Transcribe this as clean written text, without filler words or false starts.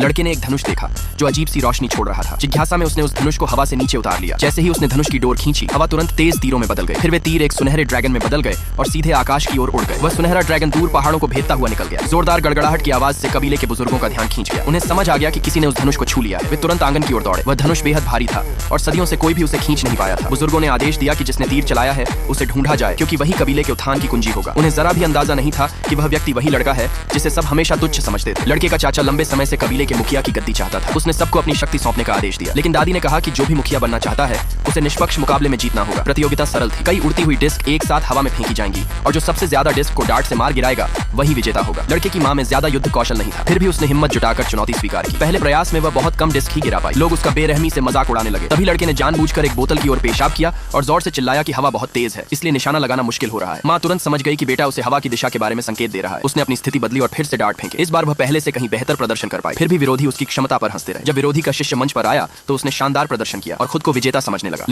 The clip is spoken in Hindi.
लड़के ने एक धनुष देखा जो अजीब सी रोशनी छोड़ रहा था। जिज्ञासा में उसने उस धनुष को हवा से नीचे उतार लिया। जैसे ही उसने धनुष की डोर खींची, हवा तुरंत तेज तीरों में बदल गई। फिर वे तीर एक सुनहरे ड्रैगन में बदल गए और सीधे आकाश की ओर उड़ गए। वह सुनहरा ड्रैगन दूर पहाड़ों को भेदता हुआ निकल गया। जोरदार गड़गड़ाहट की आवाज से कबीले के बुजुर्गों का ध्यान खींच गया। उन्हें समझ आ गया कि किसी ने उस धनुष को छू लिया है। वे तुरंत आंगन की ओर दौड़े। वह धनुष बेहद भारी था और सदियों से कोई भी उसे खींच नहीं पाया था। बुजुर्गों ने आदेश दिया कि जिसने तीर चलाया है उसे ढूंढा जाए, क्योंकि वही कबीले के उत्थान की कुंजी होगा। उन्हें जरा भी अंदाजा नहीं था कि वह व्यक्ति वही लड़का है जिसे सब हमेशा तुच्छ समझते थे। लड़के का चाचा लंबे समय से कबीले के मुखिया की गद्दी चाहता था। उसने सबको अपनी शक्ति सौंपने का आदेश दिया, लेकिन दादी ने कहा कि जो भी मुखिया बनना चाहता है उसे निष्पक्ष मुकाबले में जीतना होगा। प्रतियोगिता सरल थी। कई उड़ती हुई डिस्क एक साथ हवा में फेंकी जाएंगी और जो सबसे ज्यादा डिस्क को डार्ट से मार गिराएगा वही विजेता होगा। लड़के की मां में ज्यादा युद्ध कौशल नहीं था, फिर भी उसने हिम्मत जुटाकर चुनौती स्वीकार की। पहले प्रयास में वह बहुत कम डिस्क ही गिरा पाई। लोग उसका बेरहमी से मजाक उड़ाने लगे। तभी लड़के ने जानबूझकर एक बोतल की ओर पेशाब किया और जोर से चिल्लाया कि हवा बहुत तेज है, इसलिए निशाना लगाना मुश्किल हो रहा है। मां तुरंत समझ गई कि बेटा उसे हवा की दिशा के बारे में संकेत दे रहा है। उसने अपनी स्थिति बदली और फिर से डार्ट फेंके। इस बार वह पहले से कहीं बेहतर प्रदर्शन कर पाई। फिर भी विरोधी उसकी क्षमता पर हंसते रहे। जब विरोधी का शिष्य मंच पर आया तो उसने शानदार प्रदर्शन किया और खुद को विजेता समझने लगा।